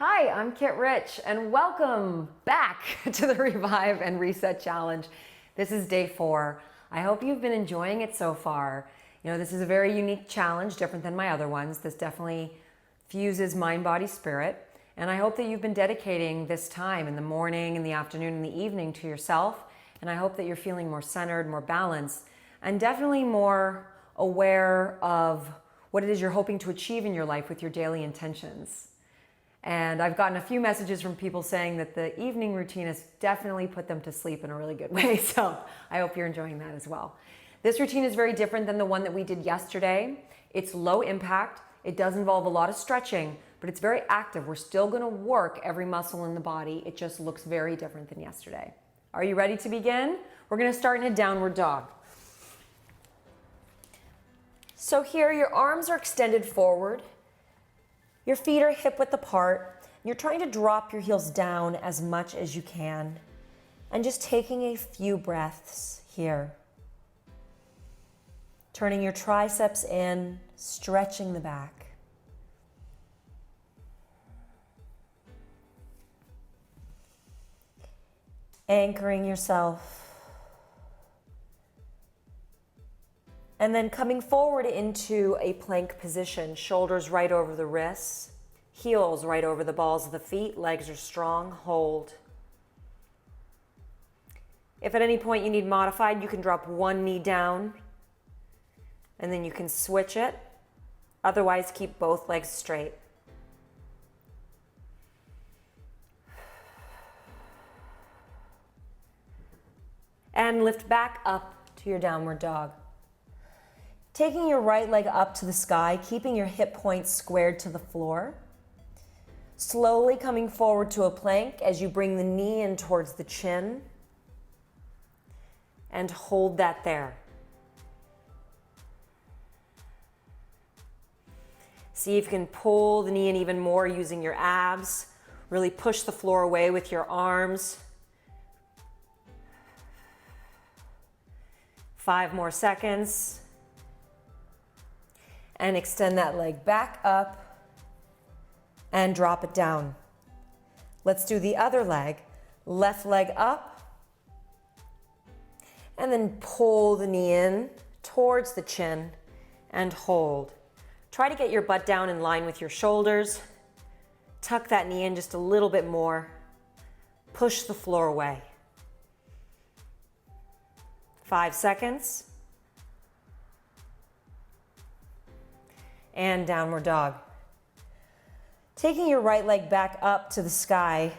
Hi, I'm Kit Rich, and welcome back to the Revive and Reset Challenge. This is day 4. I hope you've been enjoying it so far. You know, this is a very unique challenge, different than my other ones. This definitely fuses mind, body, spirit. And I hope that you've been dedicating this time in the morning, in the afternoon, in the evening to yourself. And I hope that you're feeling more centered, more balanced, and definitely more aware of what it is you're hoping to achieve in your life with your daily intentions. And I've gotten a few messages from people saying that the evening routine has definitely put them to sleep in a really good way. So I hope you're enjoying that as well. This routine is very different than the one that we did yesterday. It's low impact. It does involve a lot of stretching, but it's very active. We're still going to work every muscle in the body. It just looks very different than yesterday. Are you ready to begin? We're going to start in a downward dog. So here your arms are extended forward. Your feet are hip width apart. You're trying to drop your heels down as much as you can and just taking a few breaths here. Turning your triceps in, stretching the back. Anchoring yourself. And then coming forward into a plank position, shoulders right over the wrists, heels right over the balls of the feet, legs are strong, hold. If at any point you need modified, you can drop one knee down and then you can switch it. Otherwise, keep both legs straight. And lift back up to your downward dog. Taking your right leg up to the sky, keeping your hip points squared to the floor. Slowly coming forward to a plank as you bring the knee in towards the chin. And hold that there. See if you can pull the knee in even more using your abs. Really push the floor away with your arms. 5 more seconds. And extend that leg back up and drop it down. Let's do the other leg. Left leg up and then pull the knee in towards the chin and hold. Try to get your butt down in line with your shoulders. Tuck that knee in just a little bit more. Push the floor away. 5 seconds. And downward dog. Taking your right leg back up to the sky.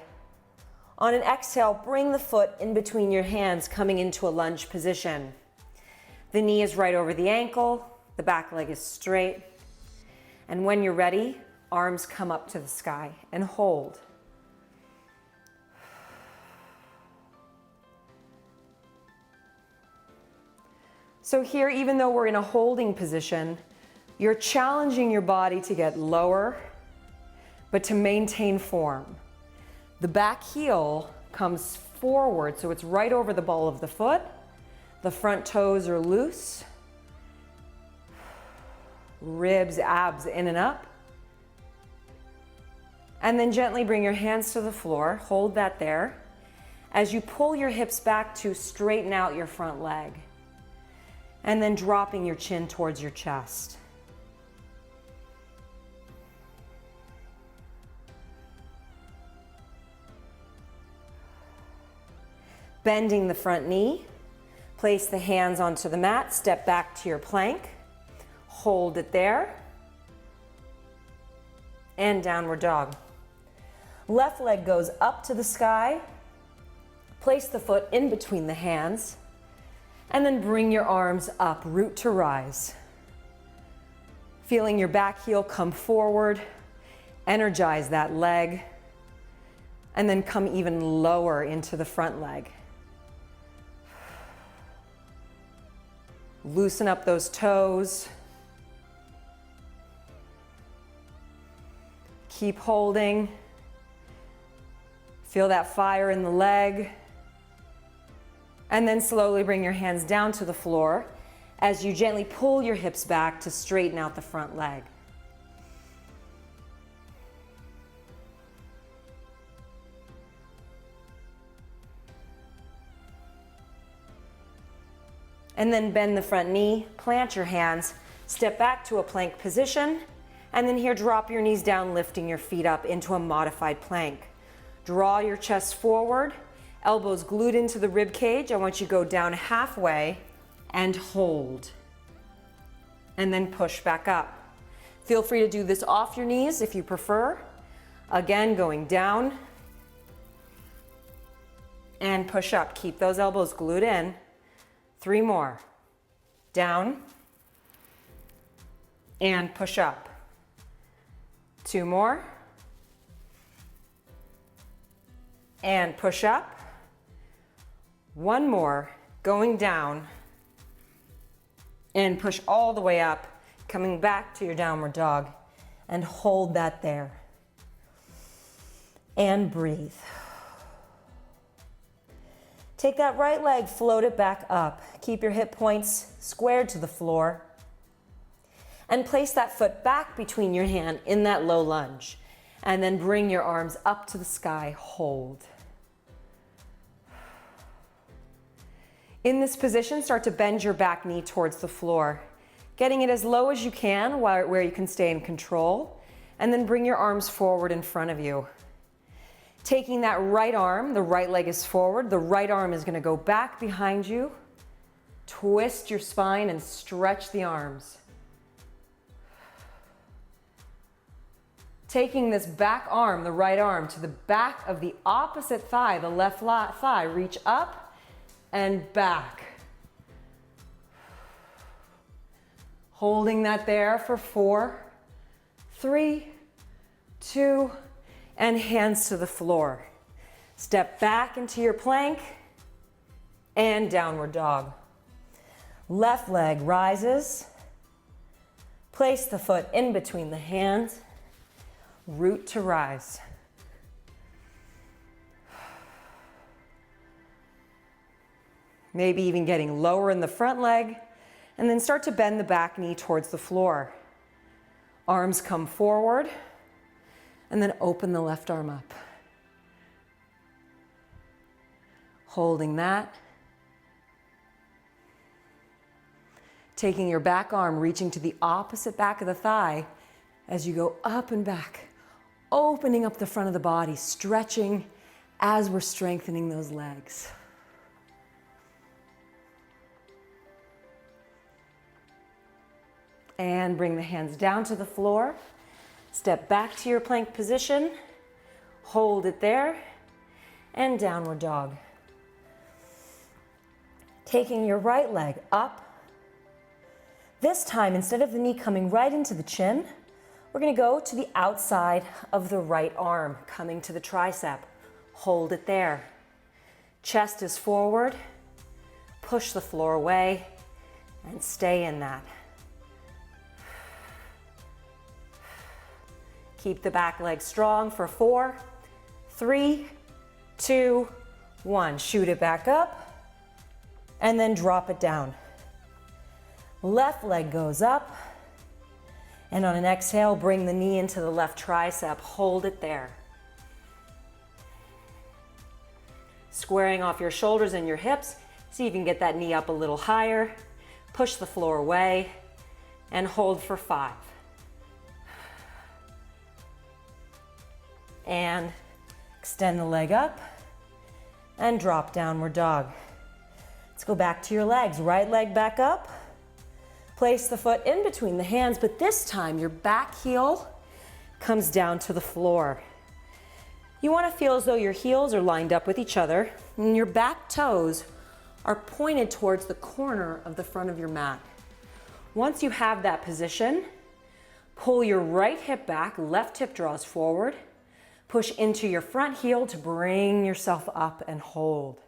On an exhale, bring the foot in between your hands, coming into a lunge position. The knee is right over the ankle, the back leg is straight. And when you're ready, arms come up to the sky and hold. So here, even though we're in a holding position, you're challenging your body to get lower, but to maintain form. The back heel comes forward, so it's right over the ball of the foot. The front toes are loose. Ribs, abs in and up. And then gently bring your hands to the floor. Hold that there. As you pull your hips back to straighten out your front leg. And then dropping your chin towards your chest. Bending the front knee, place the hands onto the mat, step back to your plank, hold it there, and downward dog. Left leg goes up to the sky, place the foot in between the hands, and then bring your arms up, root to rise. Feeling your back heel come forward, energize that leg, and then come even lower into the front leg. Loosen up those toes. Keep holding. Feel that fire in the leg. And then slowly bring your hands down to the floor as you gently pull your hips back to straighten out the front leg. And then bend the front knee, plant your hands, step back to a plank position, and then here drop your knees down, lifting your feet up into a modified plank. Draw your chest forward, elbows glued into the rib cage. I want you to go down halfway and hold. And then push back up. Feel free to do this off your knees if you prefer. Again, going down and push up. Keep those elbows glued in. 3 more. Down and push up. 2 more. And push up. 1 more. Going down and push all the way up, coming back to your downward dog, and hold that there. And breathe. Take that right leg, float it back up. Keep your hip points squared to the floor. And place that foot back between your hand in that low lunge. And then bring your arms up to the sky, hold. In this position, start to bend your back knee towards the floor, getting it as low as you can where you can stay in control, and then bring your arms forward in front of you. Taking that right arm, the right leg is forward, the right arm is going to go back behind you, twist your spine and stretch the arms. Taking this back arm, the right arm, to the back of the opposite thigh, the left thigh, reach up and back. Holding that there for 4, 3, 2, and hands to the floor. Step back into your plank and downward dog. Left leg rises. Place the foot in between the hands. Root to rise. Maybe even getting lower in the front leg, and then start to bend the back knee towards the floor. Arms come forward, and then open the left arm up. Holding that. Taking your back arm, reaching to the opposite back of the thigh as you go up and back, opening up the front of the body, stretching as we're strengthening those legs. And bring the hands down to the floor. Step back to your plank position. Hold it there. And downward dog. Taking your right leg up. This time, instead of the knee coming right into the chin, we're going to go to the outside of the right arm, coming to the tricep. Hold it there. Chest is forward. Push the floor away and stay in that. Keep the back leg strong for 4, 3, 2, 1. Shoot it back up and then drop it down. Left leg goes up, and on an exhale, bring the knee into the left tricep. Hold it there. Squaring off your shoulders and your hips, see if you can get that knee up a little higher. Push the floor away and hold for 5. And extend the leg up and drop downward dog. Let's go back to your legs. Right leg back up. Place the foot in between the hands, but this time your back heel comes down to the floor. You want to feel as though your heels are lined up with each other and your back toes are pointed towards the corner of the front of your mat. Once you have that position, pull your right hip back, left hip draws forward. Push into your front heel to bring yourself up and hold.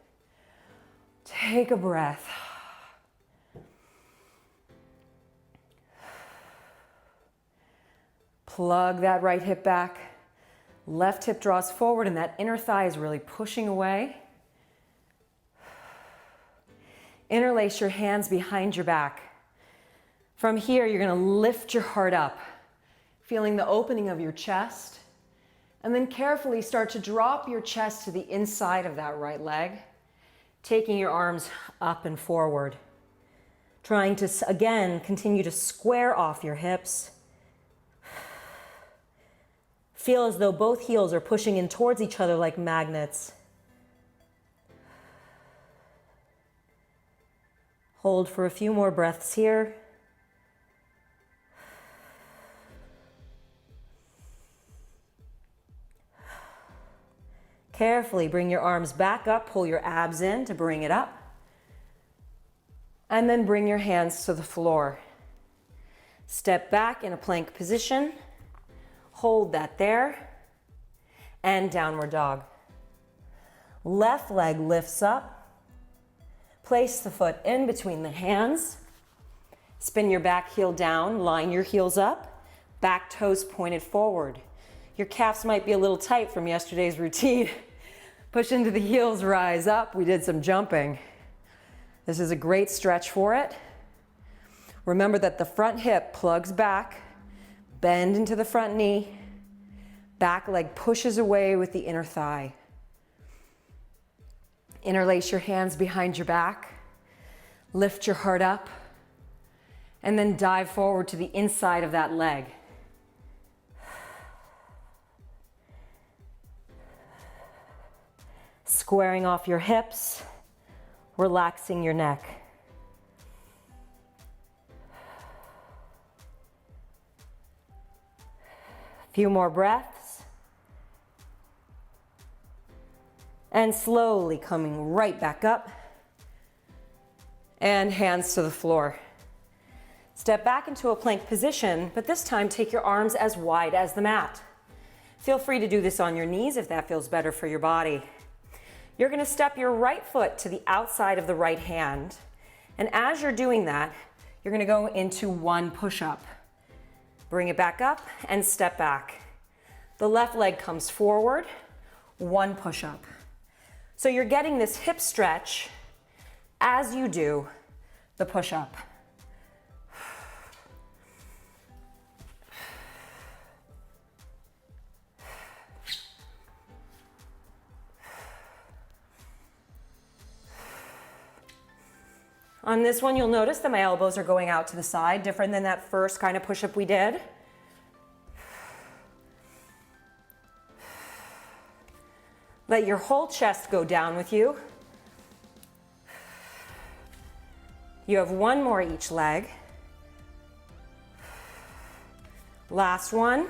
Take a breath. Plug that right hip back. Left hip draws forward and that inner thigh is really pushing away. Interlace your hands behind your back. From here, you're going to lift your heart up, feeling the opening of your chest. And then carefully start to drop your chest to the inside of that right leg, taking your arms up and forward. Trying to, again, continue to square off your hips. Feel as though both heels are pushing in towards each other like magnets. Hold for a few more breaths here. Carefully bring your arms back up, pull your abs in to bring it up. And then bring your hands to the floor. Step back in a plank position. Hold that there. And downward dog. Left leg lifts up. Place the foot in between the hands. Spin your back heel down, line your heels up. Back toes pointed forward. Your calves might be a little tight from yesterday's routine. Push into the heels, rise up. We did some jumping. This is a great stretch for it. Remember that the front hip plugs back, bend into the front knee, back leg pushes away with the inner thigh. Interlace your hands behind your back, lift your heart up, and then dive forward to the inside of that leg. Squaring off your hips, relaxing your neck. A few more breaths. And slowly coming right back up. And hands to the floor. Step back into a plank position, but this time take your arms as wide as the mat. Feel free to do this on your knees if that feels better for your body. You're going to step your right foot to the outside of the right hand. And as you're doing that, you're going to go into one push-up. Bring it back up and step back. The left leg comes forward, one push-up. So you're getting this hip stretch as you do the push-up. On this one, you'll notice that my elbows are going out to the side, different than that first kind of push-up we did. Let your whole chest go down with you. You have one more each leg. Last one.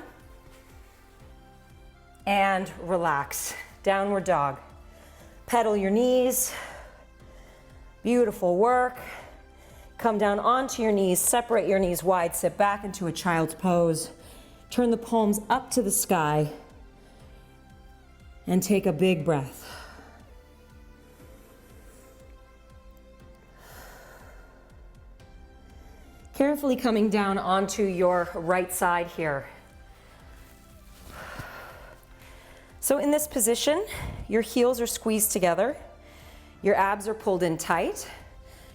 And relax. Downward dog. Pedal your knees. Beautiful work. Come down onto your knees, separate your knees wide, sit back into a child's pose. Turn the palms up to the sky and take a big breath. Carefully coming down onto your right side here. So in this position, your heels are squeezed together. Your abs are pulled in tight.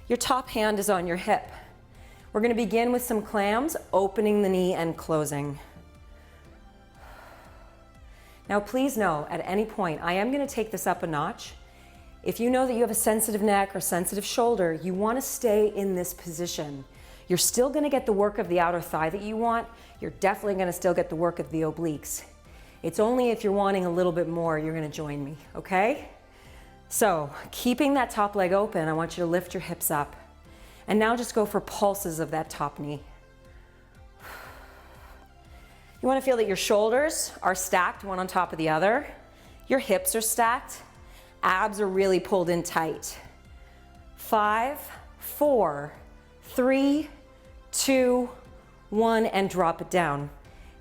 Your top hand is on your hip. We're going to begin with some clams, opening the knee and closing. Now please know, at any point, I am going to take this up a notch. If you know that you have a sensitive neck or sensitive shoulder, you want to stay in this position. You're still going to get the work of the outer thigh that you want. You're definitely going to still get the work of the obliques. It's only if you're wanting a little bit more, you're going to join me, okay? So, keeping that top leg open, I want you to lift your hips up. And now just go for pulses of that top knee. You want to feel that your shoulders are stacked one on top of the other. Your hips are stacked. Abs are really pulled in tight. 5, 4, 3, 2, 1, and drop it down.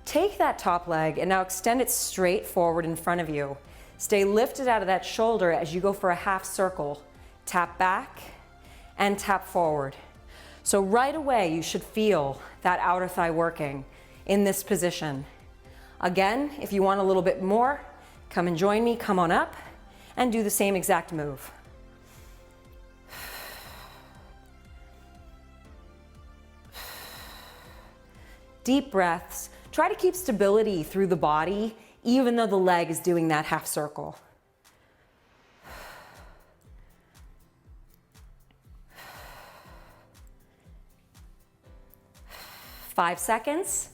Take that top leg and now extend it straight forward in front of you. Stay lifted out of that shoulder as you go for a half circle. Tap back and tap forward. So right away, you should feel that outer thigh working in this position. Again, if you want a little bit more, come and join me, come on up and do the same exact move. Deep breaths. Try to keep stability through the body, even though the leg is doing that half circle. 5 seconds.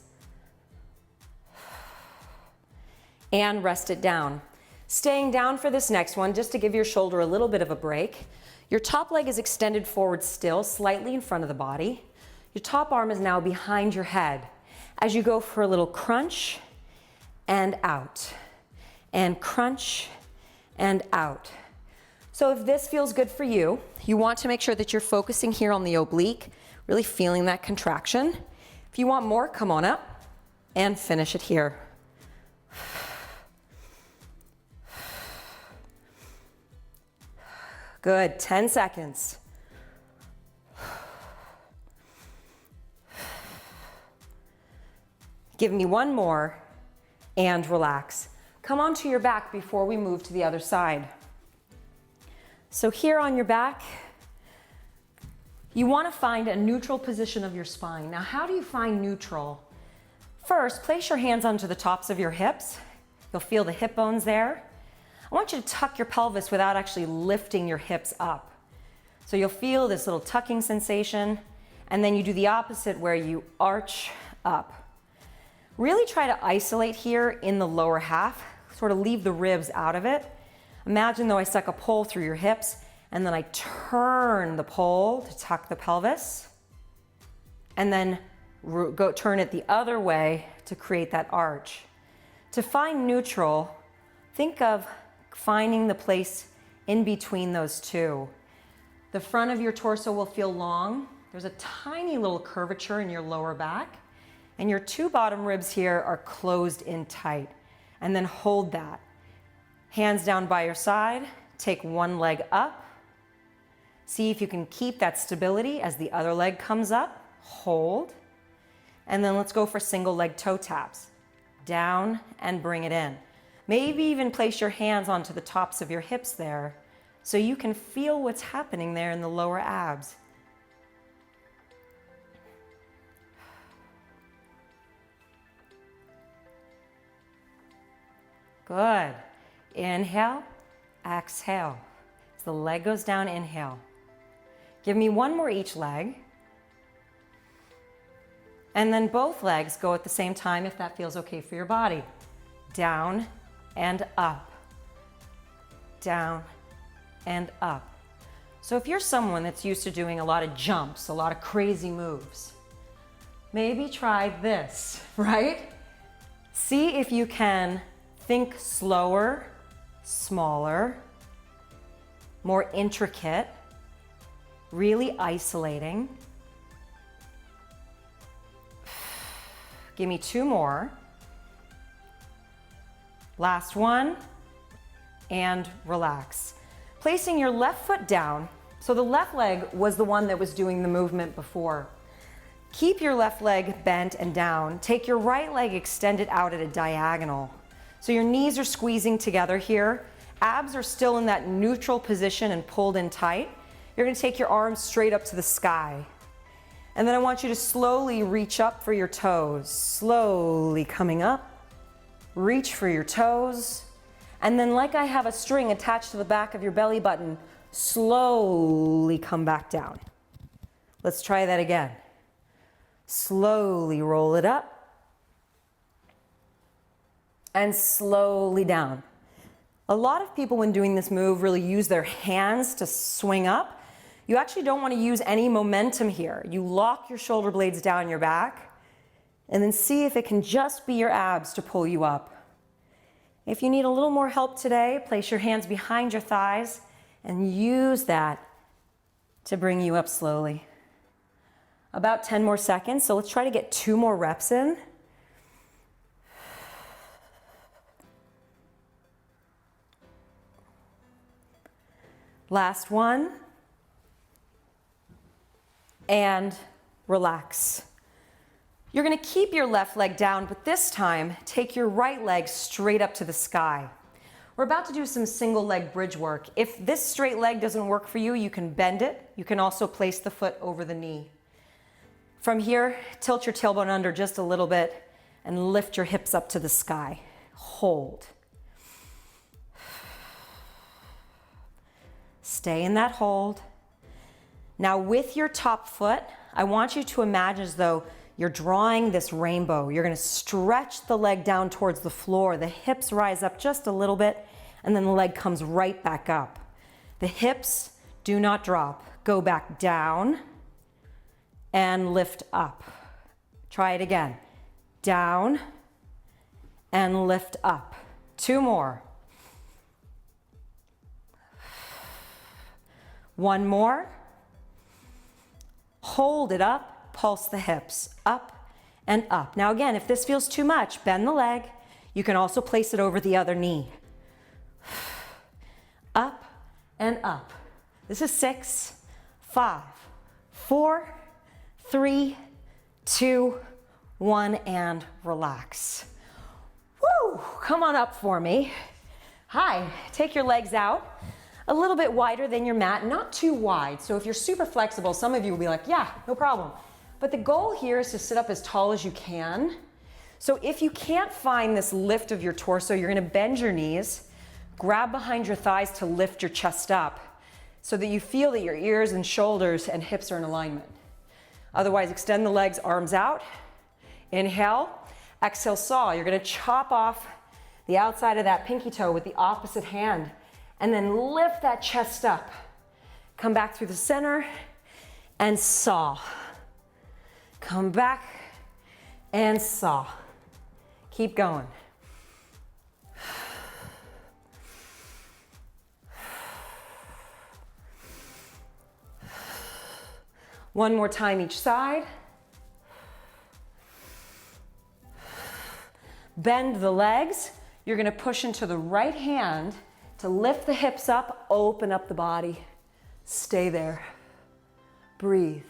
And rest it down. Staying down for this next one, just to give your shoulder a little bit of a break. Your top leg is extended forward still, slightly in front of the body. Your top arm is now behind your head. As you go for a little crunch and out, and crunch and out. So if this feels good for you, you want to make sure that you're focusing here on the oblique, really feeling that contraction. If you want more, come on up and finish it here. Good, 10 seconds. Give me one more and relax. Come onto your back before we move to the other side. So here on your back, you want to find a neutral position of your spine. Now, how do you find neutral? First, place your hands onto the tops of your hips. You'll feel the hip bones there. I want you to tuck your pelvis without actually lifting your hips up. So you'll feel this little tucking sensation, and then you do the opposite where you arch up. Really try to isolate here in the lower half, sort of leave the ribs out of it. Imagine though I stuck a pole through your hips, and then I turn the pole to tuck the pelvis, and then turn it the other way to create that arch. To find neutral, think of finding the place in between those two. The front of your torso will feel long. There's a tiny little curvature in your lower back, and your two bottom ribs here are closed in tight. And then hold that. Hands down by your side, take one leg up. See if you can keep that stability as the other leg comes up. Hold. And then let's go for single leg toe taps. Down and bring it in. Maybe even place your hands onto the tops of your hips there so you can feel what's happening there in the lower abs. Good. Inhale, exhale. As the leg goes down, inhale. Give me one more each leg. And then both legs go at the same time if that feels okay for your body. Down and up. Down and up. So if you're someone that's used to doing a lot of jumps, a lot of crazy moves, maybe try this, right? See if you can think slower, smaller, more intricate, really isolating. Give me two more. Last one, and relax. Placing your left foot down. So the left leg was the one that was doing the movement before. Keep your left leg bent and down. Take your right leg extended out at a diagonal. So your knees are squeezing together here. Abs are still in that neutral position and pulled in tight. You're gonna take your arms straight up to the sky. And then I want you to slowly reach up for your toes. Slowly coming up. Reach for your toes. And then like I have a string attached to the back of your belly button, slowly come back down. Let's try that again. Slowly roll it up. And slowly down. A lot of people when doing this move really use their hands to swing up. You actually don't want to use any momentum here. You lock your shoulder blades down your back and then see if it can just be your abs to pull you up. If you need a little more help today, place your hands behind your thighs and use that to bring you up slowly. About 10 more seconds, so let's try to get 2 more reps in. Last one. And relax. You're going to keep your left leg down, but this time take your right leg straight up to the sky. We're about to do some single leg bridge work. If this straight leg doesn't work for you, you can bend it. You can also place the foot over the knee. From here, tilt your tailbone under just a little bit and lift your hips up to the sky. Hold. Stay in that hold. Now with your top foot, I want you to imagine as though You're drawing this rainbow. You're gonna stretch the leg down towards the floor. The hips rise up just a little bit, and then the leg comes right back up. The hips do not drop. Go back down and lift up. Try it again. Down and lift up. 2 more. 1 more. Hold it up, pulse the hips, up and up. Now again, if this feels too much, bend the leg. You can also place it over the other knee. Up and up. This is 6, 5, 4, 3, 2, 1, and relax. Woo! Come on up for me. Hi, take your legs out. A little bit wider than your mat, not too wide. So if you're super flexible, some of you will be like, yeah, no problem. But the goal here is to sit up as tall as you can. So if you can't find this lift of your torso, you're gonna bend your knees, grab behind your thighs to lift your chest up so that you feel that your ears and shoulders and hips are in alignment. Otherwise, extend the legs, arms out. Inhale, exhale, saw. You're gonna chop off the outside of that pinky toe with the opposite hand, and then lift that chest up. Come back through the center and saw. Come back and saw. Keep going. One more time each side. Bend the legs. You're gonna push into the right hand to lift the hips up, open up the body. Stay there. Breathe.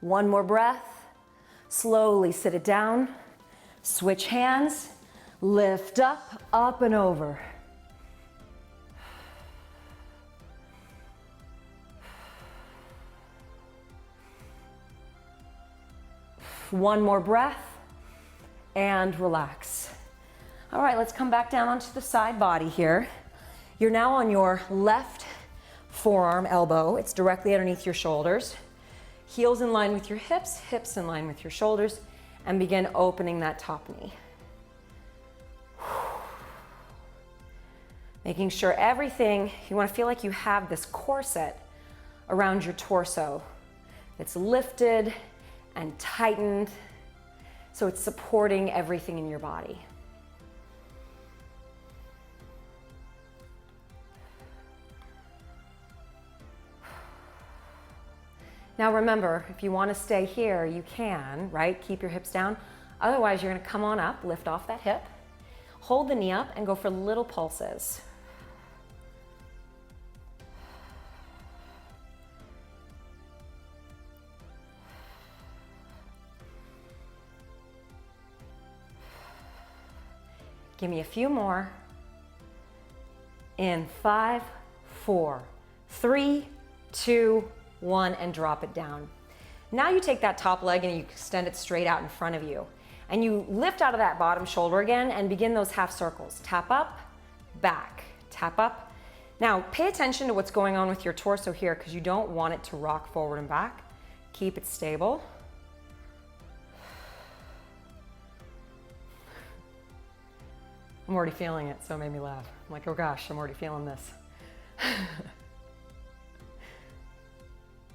One more breath. Slowly sit it down. Switch hands. Lift up, up and over. One more breath and relax. All right, let's come back down onto the side body here. You're now on your left forearm, elbow. It's directly underneath your shoulders. Heels in line with your hips, hips in line with your shoulders, and begin opening that top knee. Making sure everything, you want to feel like you have this corset around your torso. It's lifted and tightened, so it's supporting everything in your body. Now remember, if you want to stay here, you can, right? Keep your hips down. Otherwise, you're going to come on up, lift off that hip, hold the knee up, and go for little pulses. Give me a few more. In 5, 4, 3, 2, 1, and drop it down. Now you take that top leg and you extend it straight out in front of you. And you lift out of that bottom shoulder again and begin those half circles. Tap up, back, tap up. Now pay attention to what's going on with your torso here because you don't want it to rock forward and back. Keep it stable. I'm already feeling it, so it made me laugh. I'm like, oh gosh, I'm already feeling this.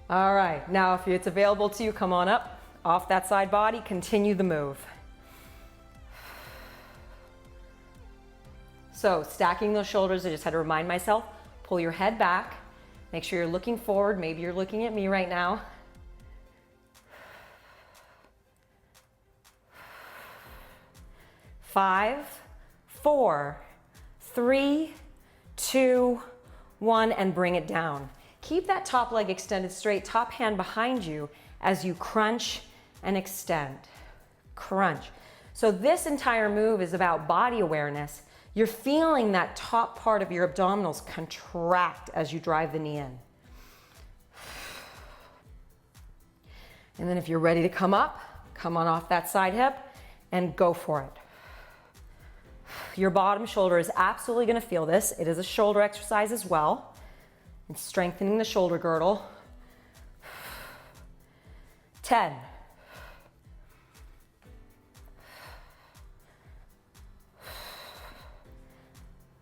All right, now if it's available to you, come on up, off that side body, continue the move. So stacking those shoulders, I just had to remind myself, pull your head back, make sure you're looking forward, maybe you're looking at me right now. Five, 4, 3, 2, 1, and bring it down. Keep that top leg extended straight, top hand behind you as you crunch and extend. Crunch. So this entire move is about body awareness. You're feeling that top part of your abdominals contract as you drive the knee in. And then if you're ready to come up, come on off that side hip and go for it. Your bottom shoulder is absolutely going to feel this. It is a shoulder exercise as well. It's strengthening the shoulder girdle. 10.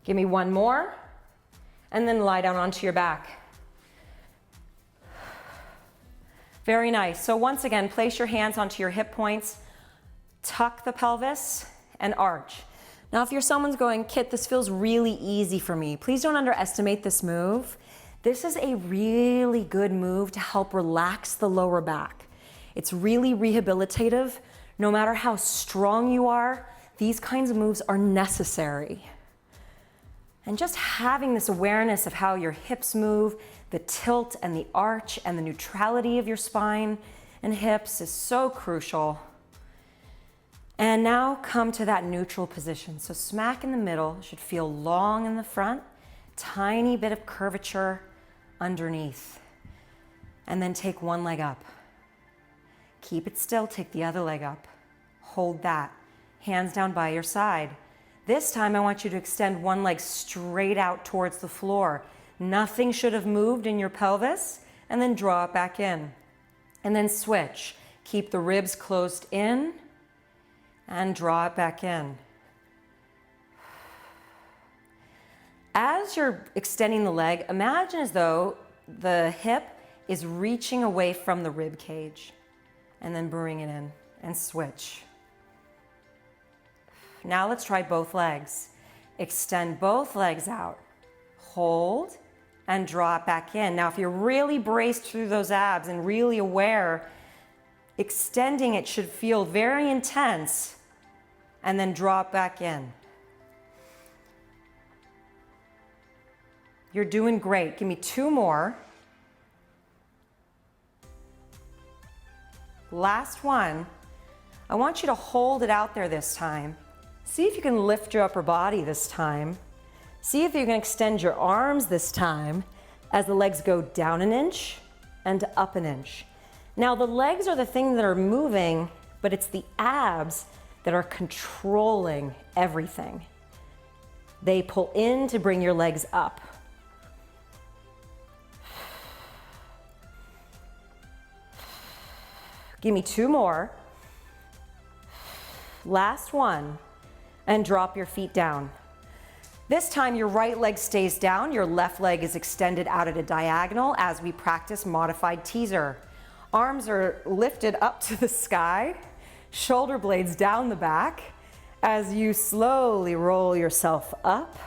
1 more, and then lie down onto your back. Very nice. So once again, place your hands onto your hip points, tuck the pelvis, and arch. Now, if you're someone's going, Kit, this feels really easy for me, please don't underestimate this move. This is a really good move to help relax the lower back. It's really rehabilitative. No matter how strong you are, these kinds of moves are necessary. And just having this awareness of how your hips move, the tilt and the arch and the neutrality of your spine and hips is so crucial. And now come to that neutral position. So smack in the middle, should feel long in the front, tiny bit of curvature underneath. And then take one leg up. Keep it still, take the other leg up. Hold that. Hands down by your side. This time I want you to extend one leg straight out towards the floor. Nothing should have moved in your pelvis, and then draw it back in. And then switch. Keep the ribs closed in and draw it back in. As you're extending the leg, imagine as though the hip is reaching away from the rib cage, and then bring it in and switch. Now let's try both legs. Extend both legs out. Hold and draw it back in. Now, if you're really braced through those abs and really aware, extending it should feel very intense, and then draw it back in. You're doing great. Give me 2 more. Last one. I want you to hold it out there this time. See if you can lift your upper body this time. See if you can extend your arms this time as the legs go down an inch and up an inch. Now the legs are the thing that are moving, but it's the abs that are controlling everything. They pull in to bring your legs up. Give me 2 more. Last one. And drop your feet down. This time your right leg stays down, your left leg is extended out at a diagonal as we practice modified teaser. Arms are lifted up to the sky, shoulder blades down the back as you slowly roll yourself up.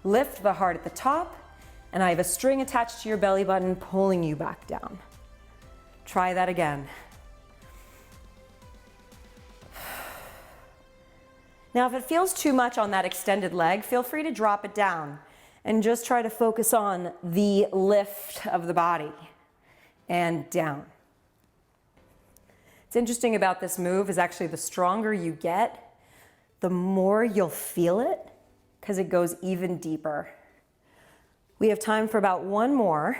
Lift the heart at the top, and I have a string attached to your belly button pulling you back down. Try that again. Now, if it feels too much on that extended leg, feel free to drop it down and just try to focus on the lift of the body and down. What's interesting about this move is actually the stronger you get, the more you'll feel it because it goes even deeper. We have time for about 1 more.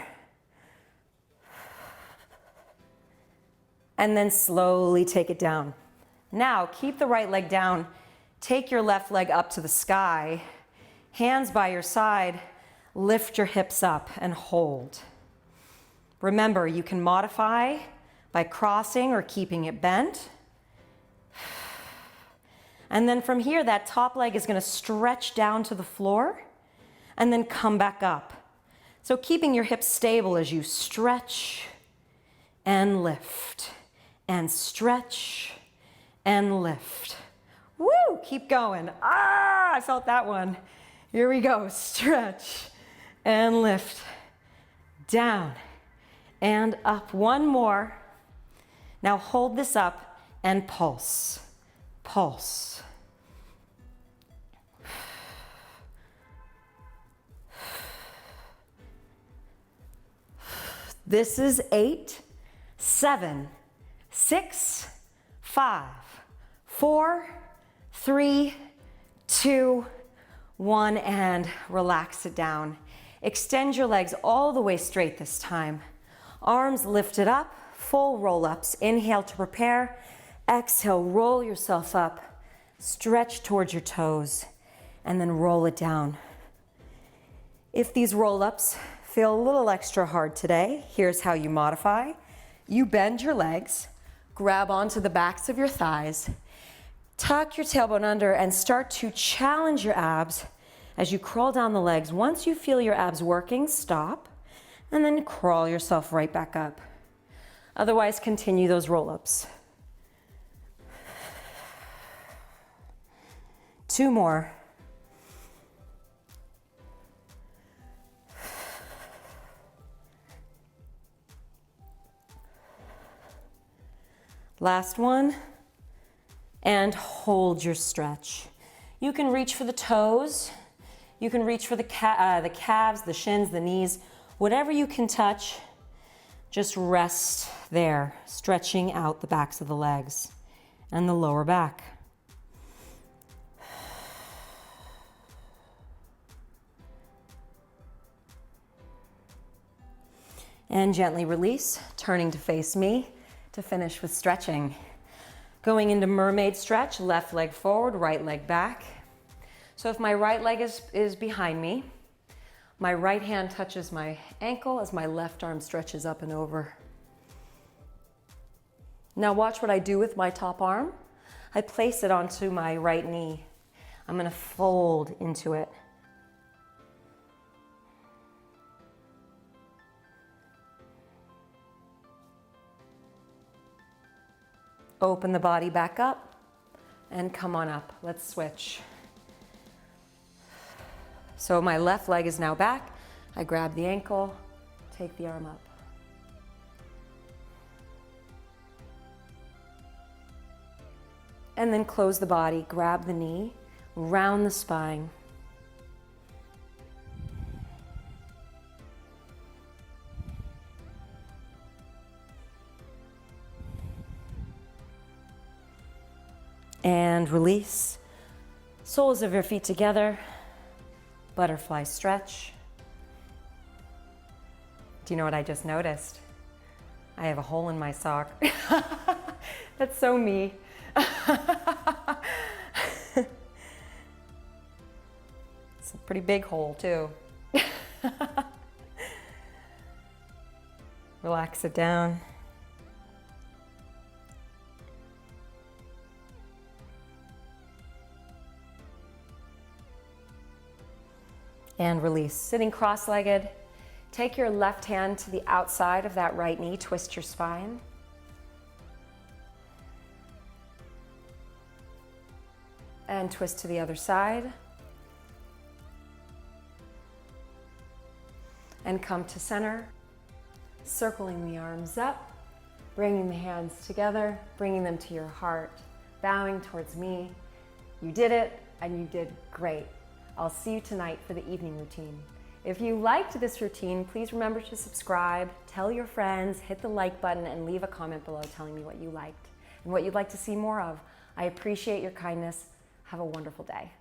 And then slowly take it down. Now, keep the right leg down. Take your left leg up to the sky, hands by your side, lift your hips up and hold. Remember, you can modify by crossing or keeping it bent. And then from here, that top leg is going to stretch down to the floor and then come back up. So keeping your hips stable as you stretch and lift and stretch and lift. Woo, keep going. I felt that one. Here we go. Stretch and lift. Down and up. 1 more. Now hold this up and pulse. Pulse. This is 8, 7, 6, 5, 4, 3, 2, 1, and relax it down. Extend your legs all the way straight this time. Arms lifted up, full roll-ups. Inhale to prepare. Exhale, roll yourself up. Stretch towards your toes. and then roll it down. If these roll-ups feel a little extra hard today, here's how you modify. You bend your legs, grab onto the backs of your thighs, tuck your tailbone under, and start to challenge your abs as you crawl down the legs. Once you feel your abs working, stop, and then crawl yourself right back up. Otherwise, continue those roll-ups. 2 more. Last one, and hold your stretch. You can reach for the toes, you can reach for the calves, the shins, the knees, whatever you can touch, just rest there, stretching out the backs of the legs and the lower back. And gently release, turning to face me to finish with stretching. Going into Mermaid Stretch, left leg forward, right leg back. So if my right leg is behind me, my right hand touches my ankle as my left arm stretches up and over. Now watch what I do with my top arm. I place it onto my right knee. I'm going to fold into it. Open the body back up and come on up. Let's switch. So my left leg is now back. I grab the ankle, take the arm up. And then close the body, grab the knee, round the spine. And release. Soles of your feet together. Butterfly stretch. Do you know what I just noticed? I have a hole in my sock. That's so me. It's a pretty big hole too. Relax it down. And release. Sitting cross-legged, take your left hand to the outside of that right knee, twist your spine. And twist to the other side. And come to center, circling the arms up, bringing the hands together, bringing them to your heart, bowing towards me. You did it, and you did great. I'll see you tonight for the evening routine. If you liked this routine, please remember to subscribe, tell your friends, hit the like button, and leave a comment below telling me what you liked and what you'd like to see more of. I appreciate your kindness. Have a wonderful day.